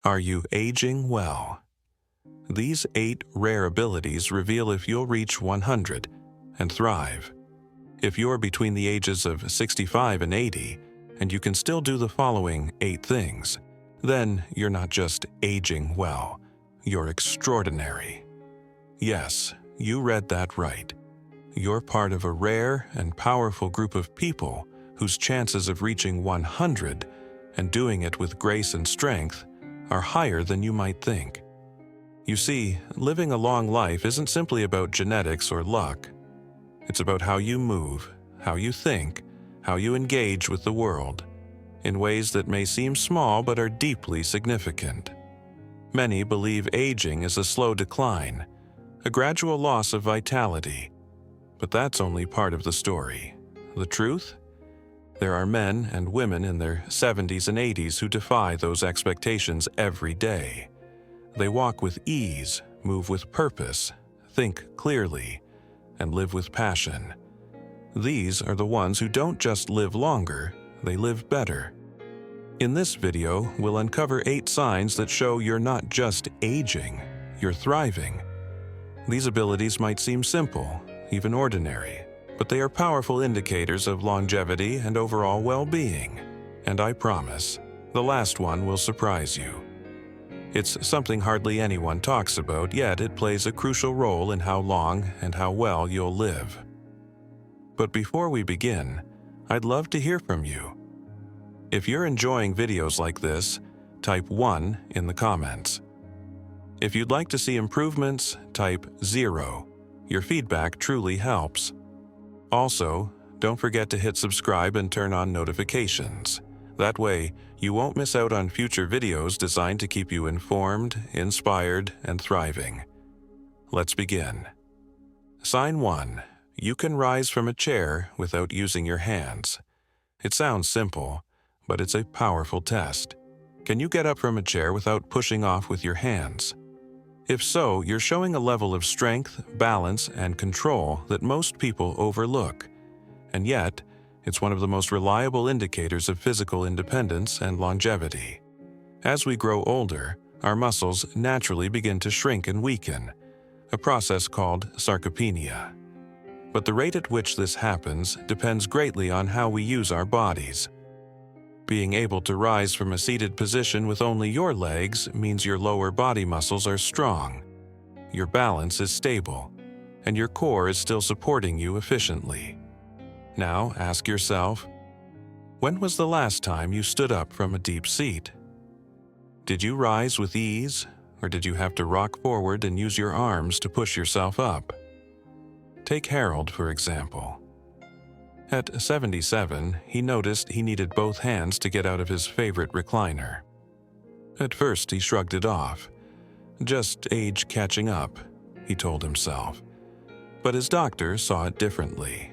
Are you aging well? These 8 rare abilities reveal if you'll reach 100 and thrive. If you're between the ages of 65 and 80, and you can still do the following 8 things, then you're not just aging well, you're extraordinary. Yes, you read that right. You're part of a rare and powerful group of people whose chances of reaching 100 and doing it with grace and strength are higher than you might think. You see, living a long life isn't simply about genetics or luck. It's about how you move, how you think, how you engage with the world, in ways that may seem small but are deeply significant. Many believe aging is a slow decline, a gradual loss of vitality. But that's only part of the story. The truth? There are men and women in their 70s and 80s who defy those expectations every day. They walk with ease, move with purpose, think clearly, and live with passion. These are the ones who don't just live longer, they live better. In this video, we'll uncover 8 signs that show you're not just aging, you're thriving. These abilities might seem simple, even ordinary, but they are powerful indicators of longevity and overall well-being. And I promise, the last one will surprise you. It's something hardly anyone talks about, yet it plays a crucial role in how long and how well you'll live. But before we begin, I'd love to hear from you. If you're enjoying videos like this, type 1 in the comments. If you'd like to see improvements, type 0. Your feedback truly helps. Also, don't forget to hit subscribe and turn on notifications. That way, you won't miss out on future videos designed to keep you informed, inspired, and thriving. Let's begin. Sign 1. You can rise from a chair without using your hands. It sounds simple, but it's a powerful test. Can you get up from a chair without pushing off with your hands? If so, you're showing a level of strength, balance, and control that most people overlook. And yet, it's one of the most reliable indicators of physical independence and longevity. As we grow older, our muscles naturally begin to shrink and weaken, a process called sarcopenia. But the rate at which this happens depends greatly on how we use our bodies. Being able to rise from a seated position with only your legs means your lower body muscles are strong, your balance is stable, and your core is still supporting you efficiently. Now ask yourself, when was the last time you stood up from a deep seat? Did you rise with ease, or did you have to rock forward and use your arms to push yourself up? Take Harold, for example. At 77, he noticed he needed both hands to get out of his favorite recliner. At first, he shrugged it off. Just age catching up, he told himself. But his doctor saw it differently.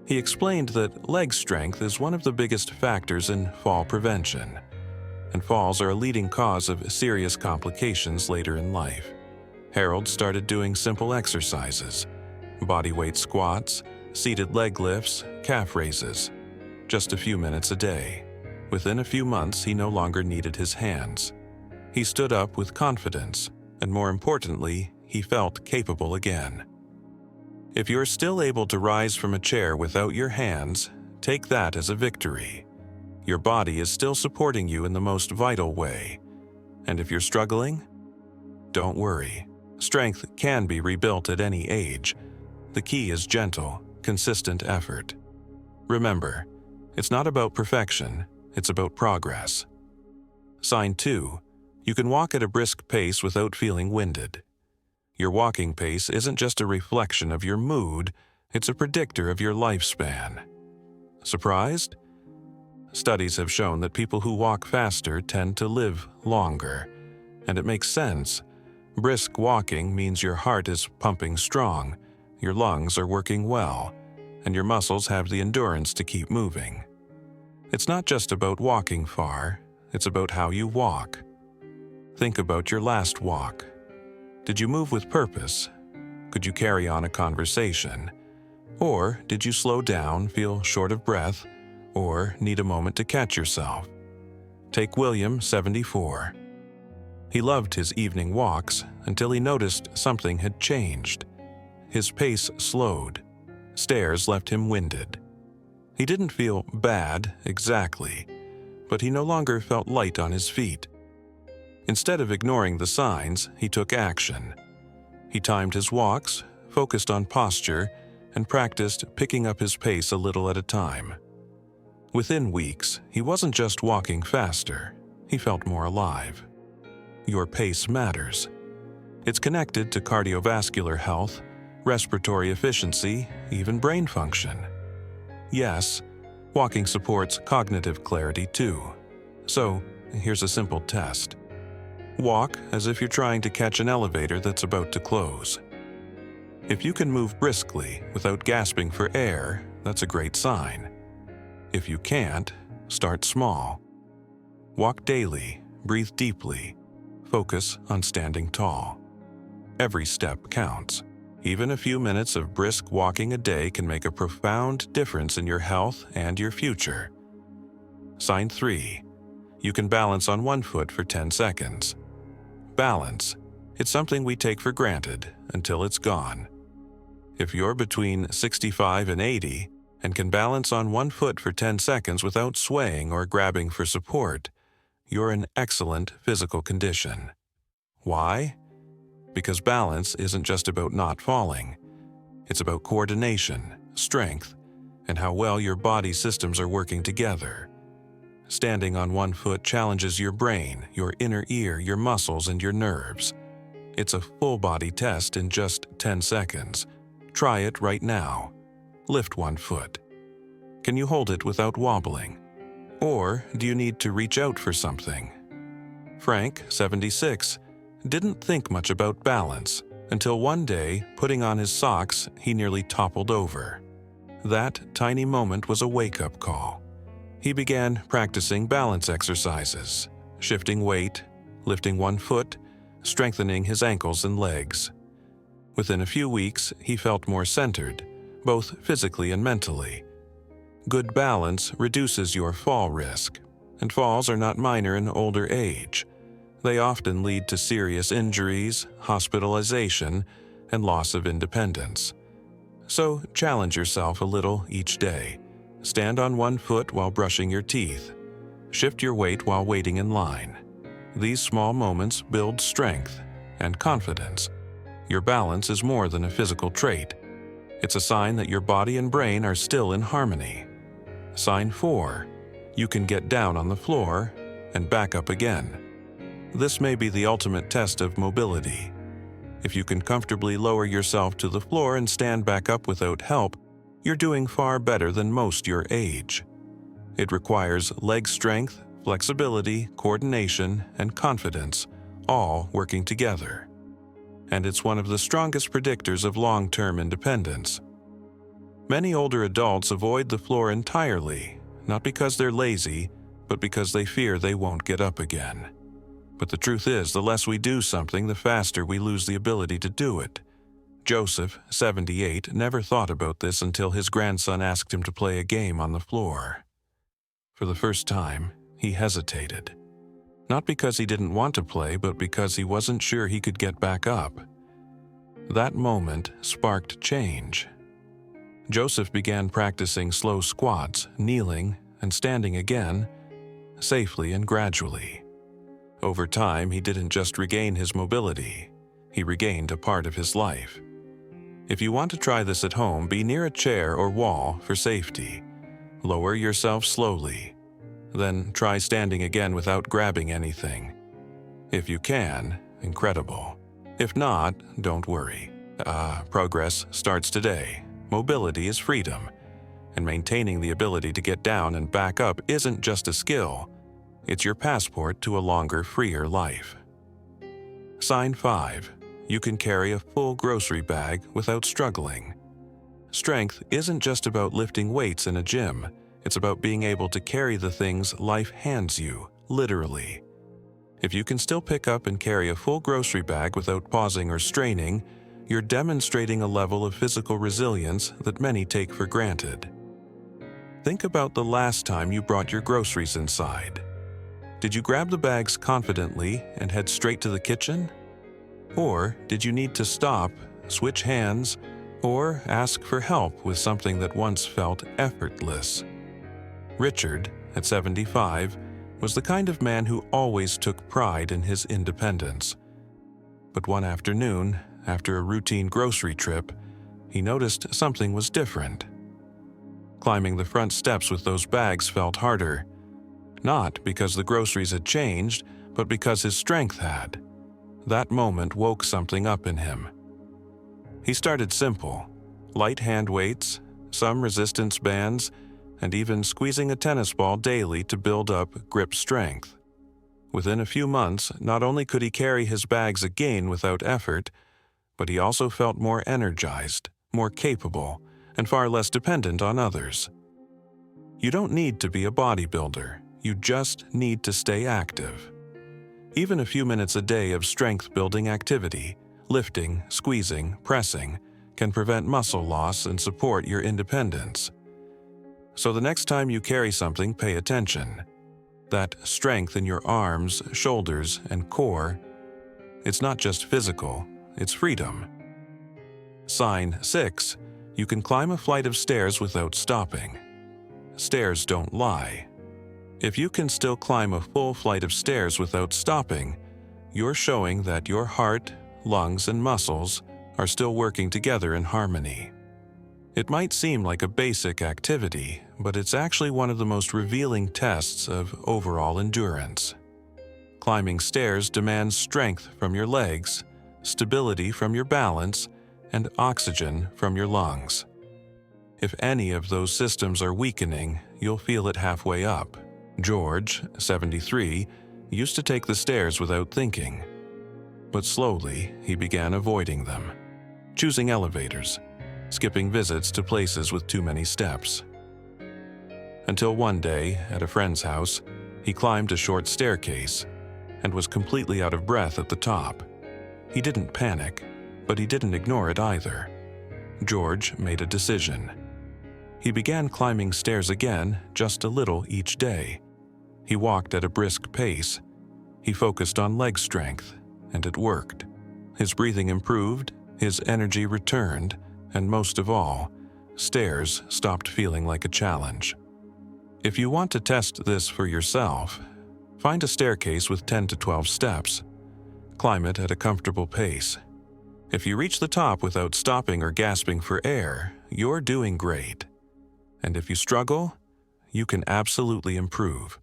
He explained that leg strength is one of the biggest factors in fall prevention, and falls are a leading cause of serious complications later in life. Harold started doing simple exercises, bodyweight squats, seated leg lifts, calf raises, just a few minutes a day. Within a few months, he no longer needed his hands. He stood up with confidence, and more importantly, he felt capable again. If you're still able to rise from a chair without your hands, take that as a victory. Your body is still supporting you in the most vital way. And if you're struggling, don't worry. Strength can be rebuilt at any age. The key is gentle, consistent effort. Remember, it's not about perfection, it's about progress. Sign 2. You can walk at a brisk pace without feeling winded. Your walking pace isn't just a reflection of your mood, it's a predictor of your lifespan. Surprised? Studies have shown that people who walk faster tend to live longer. And it makes sense. Brisk walking means your heart is pumping strong, your lungs are working well, and your muscles have the endurance to keep moving. It's not just about walking far, it's about how you walk. Think about your last walk. Did you move with purpose? Could you carry on a conversation? Or did you slow down, feel short of breath, or need a moment to catch yourself? Take William, 74. He loved his evening walks until he noticed something had changed. His pace slowed. Stairs left him winded. He didn't feel bad exactly, but he no longer felt light on his feet. Instead of ignoring the signs, he took action. He timed his walks, focused on posture, and practiced picking up his pace a little at a time. Within weeks, he wasn't just walking faster, he felt more alive. Your pace matters. It's connected to cardiovascular health, respiratory efficiency, even brain function. Yes, walking supports cognitive clarity too. So, here's a simple test. Walk as if you're trying to catch an elevator that's about to close. If you can move briskly without gasping for air, that's a great sign. If you can't, start small. Walk daily, breathe deeply, focus on standing tall. Every step counts. Even a few minutes of brisk walking a day can make a profound difference in your health and your future. Sign 3. You can balance on one foot for 10 seconds. Balance. It's something we take for granted until it's gone. If you're between 65 and 80 and can balance on one foot for 10 seconds without swaying or grabbing for support, you're in excellent physical condition. Why? Because balance isn't just about not falling. It's about coordination, strength, and how well your body systems are working together. Standing on one foot challenges your brain, your inner ear, your muscles, and your nerves. It's a full-body test in just 10 seconds. Try it right now. Lift one foot. Can you hold it without wobbling? Or do you need to reach out for something? Frank, 76, didn't think much about balance until one day, putting on his socks, he nearly toppled over. That tiny moment was a wake-up call. He began practicing balance exercises, shifting weight, lifting one foot, strengthening his ankles and legs. Within a few weeks, he felt more centered, both physically and mentally. Good balance reduces your fall risk, and falls are not minor in older age. They often lead to serious injuries, hospitalization, and loss of independence. So challenge yourself a little each day. Stand on one foot while brushing your teeth. Shift your weight while waiting in line. These small moments build strength and confidence. Your balance is more than a physical trait. It's a sign that your body and brain are still in harmony. Sign 4. You can get down on the floor and back up again. This may be the ultimate test of mobility. If you can comfortably lower yourself to the floor and stand back up without help, you're doing far better than most your age. It requires leg strength, flexibility, coordination, and confidence, all working together. And it's one of the strongest predictors of long-term independence. Many older adults avoid the floor entirely, not because they're lazy, but because they fear they won't get up again. But the truth is, the less we do something, the faster we lose the ability to do it. Joseph, 78, never thought about this until his grandson asked him to play a game on the floor. For the first time, he hesitated. Not because he didn't want to play, but because he wasn't sure he could get back up. That moment sparked change. Joseph began practicing slow squats, kneeling, and standing again, safely and gradually. Over time, he didn't just regain his mobility, he regained a part of his life. If you want to try this at home, be near a chair or wall for safety. Lower yourself slowly. Then try standing again without grabbing anything. If you can, incredible. If not, don't worry. Progress starts today. Mobility is freedom. And maintaining the ability to get down and back up isn't just a skill. It's your passport to a longer, freer life. Sign 5. You can carry a full grocery bag without struggling. Strength isn't just about lifting weights in a gym. It's about being able to carry the things life hands you, literally. If you can still pick up and carry a full grocery bag without pausing or straining, you're demonstrating a level of physical resilience that many take for granted. Think about the last time you brought your groceries inside. Did you grab the bags confidently and head straight to the kitchen? Or did you need to stop, switch hands, or ask for help with something that once felt effortless? Richard, at 75, was the kind of man who always took pride in his independence. But one afternoon, after a routine grocery trip, he noticed something was different. Climbing the front steps with those bags felt harder, not because the groceries had changed, but because his strength had. That moment woke something up in him. He started simple: light hand weights, some resistance bands, and even squeezing a tennis ball daily to build up grip strength. Within a few months, not only could he carry his bags again without effort, but he also felt more energized, more capable, and far less dependent on others. You don't need to be a bodybuilder, you just need to stay active. Even a few minutes a day of strength-building activity, lifting, squeezing, pressing, can prevent muscle loss and support your independence. So the next time you carry something, pay attention. That strength in your arms, shoulders, and core, it's not just physical, it's freedom. Sign 6. You can climb a flight of stairs without stopping. Stairs don't lie. If you can still climb a full flight of stairs without stopping, you're showing that your heart, lungs, and muscles are still working together in harmony. It might seem like a basic activity, but it's actually one of the most revealing tests of overall endurance. Climbing stairs demands strength from your legs, stability from your balance, and oxygen from your lungs. If any of those systems are weakening, you'll feel it halfway up. George, 73, used to take the stairs without thinking. But slowly, he began avoiding them, choosing elevators, skipping visits to places with too many steps. Until one day, at a friend's house, he climbed a short staircase and was completely out of breath at the top. He didn't panic, but he didn't ignore it either. George made a decision. He began climbing stairs again, just a little each day. He walked at a brisk pace. He focused on leg strength, and it worked. His breathing improved, his energy returned, and most of all, stairs stopped feeling like a challenge. If you want to test this for yourself, find a staircase with 10 to 12 steps. Climb it at a comfortable pace. If you reach the top without stopping or gasping for air, you're doing great. And if you struggle, you can absolutely improve.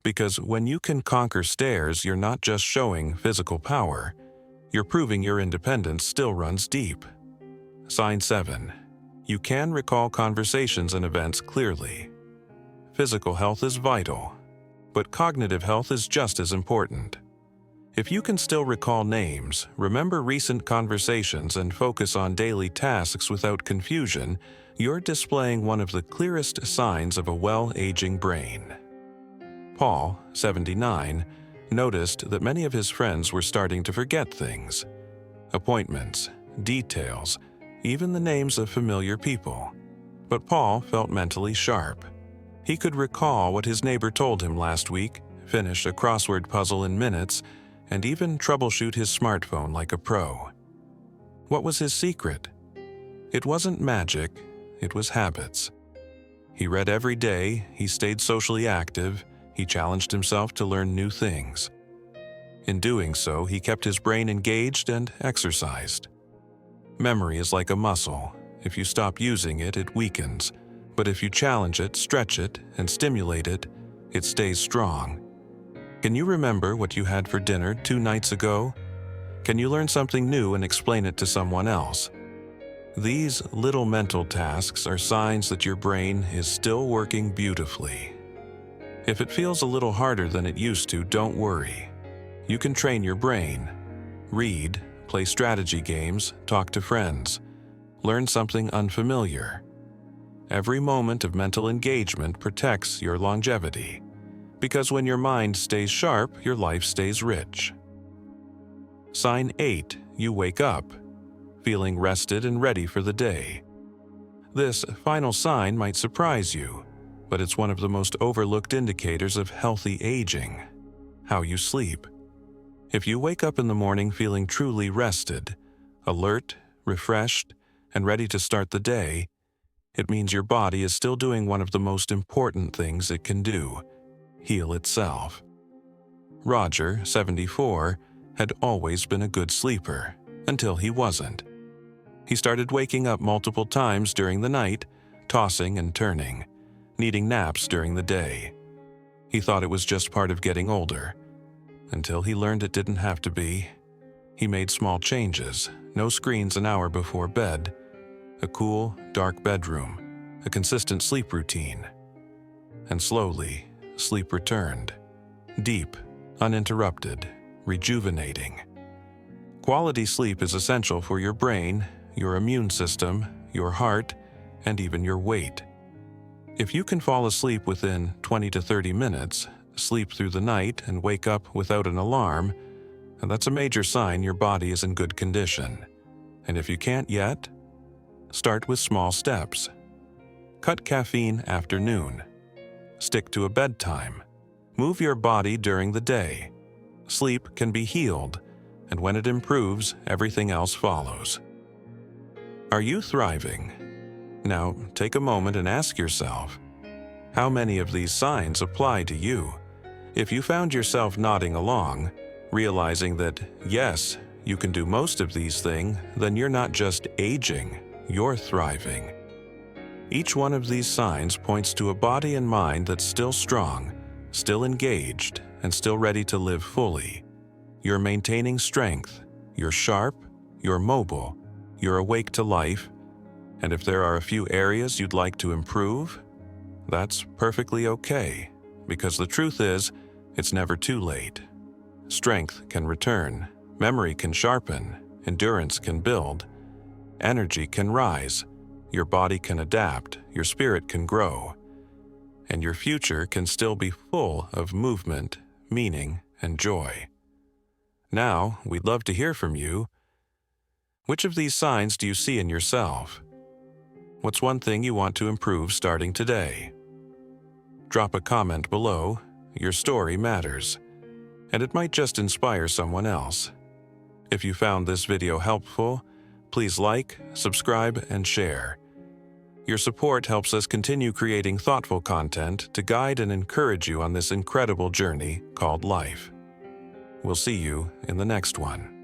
Because when you can conquer stairs, you're not just showing physical power, you're proving your independence still runs deep. Sign 7. You can recall conversations and events clearly. Physical health is vital, but cognitive health is just as important. If you can still recall names, remember recent conversations, and focus on daily tasks without confusion, you're displaying one of the clearest signs of a well-aging brain. Paul, 79, noticed that many of his friends were starting to forget things. Appointments, details, even the names of familiar people. But Paul felt mentally sharp. He could recall what his neighbor told him last week, finish a crossword puzzle in minutes, and even troubleshoot his smartphone like a pro. What was his secret? It wasn't magic, it was habits. He read every day, he stayed socially active, he challenged himself to learn new things. In doing so, he kept his brain engaged and exercised. Memory is like a muscle. If you stop using it, it weakens. But if you challenge it, stretch it, and stimulate it, it stays strong. Can you remember what you had for dinner 2 nights ago? Can you learn something new and explain it to someone else? These little mental tasks are signs that your brain is still working beautifully. If it feels a little harder than it used to, don't worry. You can train your brain. Read, play strategy games, talk to friends. Learn something unfamiliar. Every moment of mental engagement protects your longevity. Because when your mind stays sharp, your life stays rich. Sign 8. You wake up, feeling rested and ready for the day. This final sign might surprise you, but it's one of the most overlooked indicators of healthy aging. how you sleep. If you wake up in the morning feeling truly rested, alert, refreshed, and ready to start the day, it means your body is still doing one of the most important things it can do: heal itself. Roger, 74, had always been a good sleeper, until he wasn't. He started waking up multiple times during the night, tossing and turning, needing naps during the day. He thought it was just part of getting older, until he learned it didn't have to be. He made small changes: no screens an hour before bed, a cool, dark bedroom, a consistent sleep routine. And slowly, sleep returned. Deep, uninterrupted, rejuvenating. Quality sleep is essential for your brain, your immune system, your heart, and even your weight. If you can fall asleep within 20 to 30 minutes, sleep through the night, and wake up without an alarm, that's a major sign your body is in good condition. And if you can't yet, start with small steps. Cut caffeine after noon. Stick to a bedtime. Move your body during the day. Sleep can be healed, and when it improves, everything else follows. Are you thriving? Now, take a moment and ask yourself, how many of these signs apply to you? If you found yourself nodding along, realizing that, yes, you can do most of these things, then you're not just aging, you're thriving. Each one of these signs points to a body and mind that's still strong, still engaged, and still ready to live fully. You're maintaining strength, you're sharp, you're mobile, you're awake to life, and if there are a few areas you'd like to improve, that's perfectly okay, because the truth is, it's never too late. Strength can return, memory can sharpen, endurance can build, energy can rise, your body can adapt, your spirit can grow, and your future can still be full of movement, meaning, and joy. Now, we'd love to hear from you. Which of these signs do you see in yourself? What's one thing you want to improve starting today? Drop a comment below. Your story matters, and it might just inspire someone else. If you found this video helpful, please like, subscribe, and share. Your support helps us continue creating thoughtful content to guide and encourage you on this incredible journey called life. We'll see you in the next one.